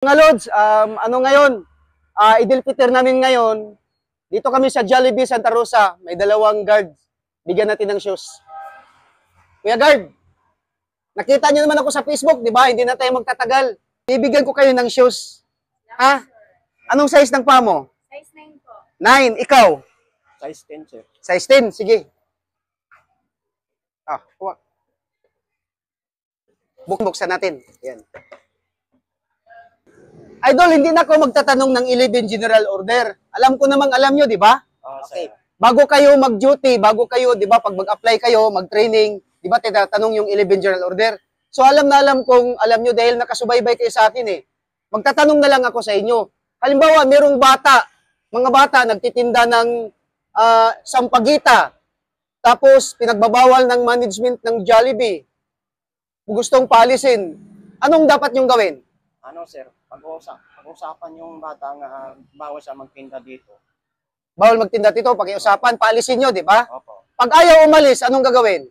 Mga Lods, ano ngayon? Idil Fitr namin ngayon. Dito kami sa Jollibee, Santa Rosa. May dalawang guard. Bigyan natin ng shoes. Kuya guard, nakita niyo naman ako sa Facebook, di ba? Hindi na tayo magtatagal. Bibigyan ko kayo ng shoes. Ha? Anong size ng paa mo? Size 9 po. 9. Ikaw? Size 10, sir. Size 10. Sige. Huwag. Buksan natin. Yan. Idol, hindi na ako magtatanong ng 11 general order. Alam ko namang alam nyo, di ba? Okay. Bago kayo mag-duty, bago kayo, di ba, pag mag-apply kayo, mag-training, di ba, tinatanong yung 11 general order. So, alam na alam kung alam nyo dahil nakasubaybay kayo sa akin eh. Magtatanong na lang ako sa inyo. Halimbawa, merong bata, mga bata, nagtitinda ng sampagita, tapos pinagbabawal ng management ng Jollibee, gustong paalisin. Anong dapat nyong gawin? Ano, sir? Pag-usapan yung bata nga bawal siya magtinda dito. Bawal magtinda dito, pag-iusapan, paalisin nyo, di ba? Opo. Pag ayaw umalis, anong gagawin?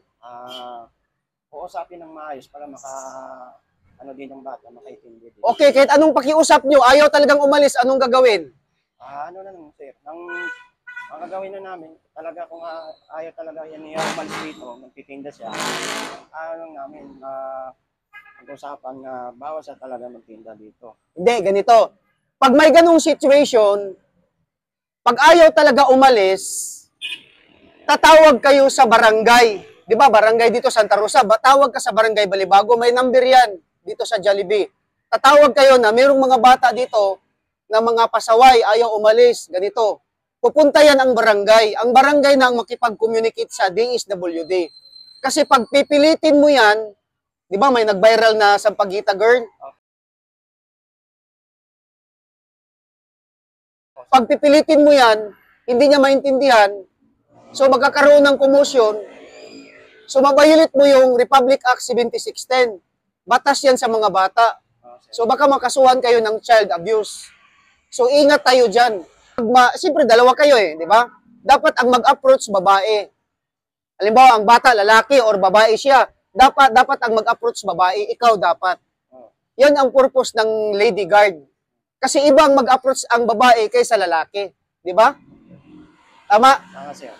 Uusapin ng maayos para ano din yung bata, makaintindi din. Okay, kahit anong pakiusap nyo, ayaw talagang umalis, anong gagawin? Ano na lang, sir? Ang gagawin na namin, talaga kung ayaw talaga yan niya umalis dito, magtitinda siya, namin, pag-usapan nga bawal siya talaga magtinda dito. Hindi, ganito. Pag may ganung situation, pag ayaw talaga umalis, tatawag kayo sa barangay. Di ba, barangay dito Santa Rosa, tawag ka sa barangay Balibago, may number yan dito sa Jollibee. Tatawag kayo na mayroong mga bata dito na mga pasaway, ayaw umalis, ganito. Pupunta yan ang barangay. Ang barangay na ang makipag-communicate sa DSWD. Kasi pag pipilitin mo yan, di ba may nag-viral na sampagita girl? Pag pipilitin mo yan, hindi niya maintindihan, so magkakaroon ng commotion, so mabayilit mo yung Republic Act 7610. Batas yan sa mga bata. So baka makasuhan kayo ng child abuse. So ingat tayo dyan. Siyempre dalawa kayo eh, di ba? Dapat ang mag-approach babae. Halimbawa, ang bata lalaki or babae siya. Dapat ang mag-approach babae, ikaw dapat. Yan ang purpose ng lady guard. Kasi ibang mag-approach ang babae kaysa lalaki. Di ba? Tama? Tama, sir.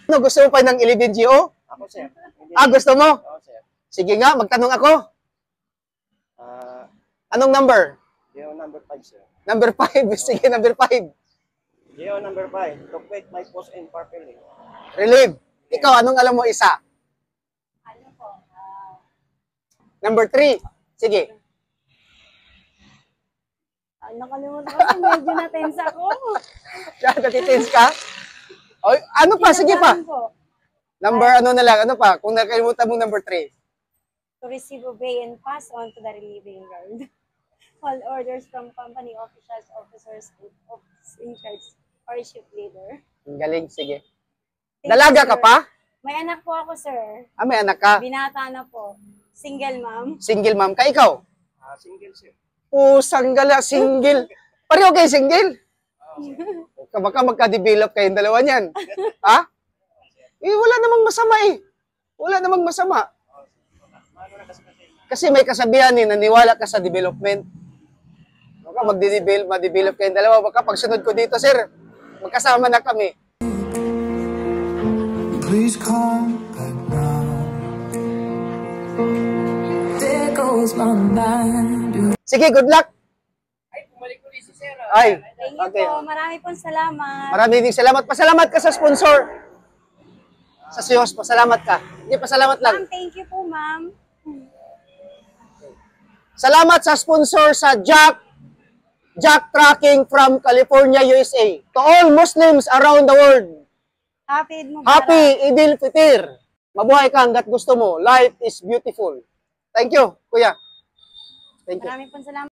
Ano, gusto mo pa ng 11GO? Ako, sir. Gusto mo? Oo, sir. Sige nga, magtanong ako. Anong number? GO number 5, sir. Number 5. Sige, number 5. GO number 5. To quit my post in parking. Relieve. Ikaw, anong alam mo isa? Ano po? Number 3. Sige. Nakalimutan ko, medyo na-tense ako. Natitins ka? O, ano pa? Sige pa. Number ano na lang? Ano pa? Kung nakalimutan mo number 3. To receive, obey, and pass on to the relieving guard. All orders from company officials, officers, office in charge, or ship leader. Ang galing. Sige. Dalaga ka pa? May anak po ako, sir. May anak ka? Binata na po. Single mom. Single mom ka? Ikaw? Single, sir. Pusang gala, single. Pareho kayo single? Baka magka-develop kayong dalawa niyan. Ha? Wala namang masama eh. Wala namang masama. Kasi may kasabihan eh, naniwala ka sa development. Baka mag-develop kayong dalawa. Baka pagsunod ko dito, sir, magkasama na kami. Please come back now. There goes my mind. Sige, good luck. Ay, bumalik ko rin si sir. Ay, Thank you po. Marami pong salamat. Maraming salamat. Pasalamat ka sa sponsor. Sa Siyos, pasalamat ka. Hindi, pasalamat lang. Ma'am, thank you po, ma'am. Salamat sa sponsor sa Jack Trucking from California, USA. To all Muslims around the world. Happy Idil Fitr. Mabuhay ka hanggat gusto mo. Life is beautiful. Thank you, kuya. Thank you. Maraming pong salamat.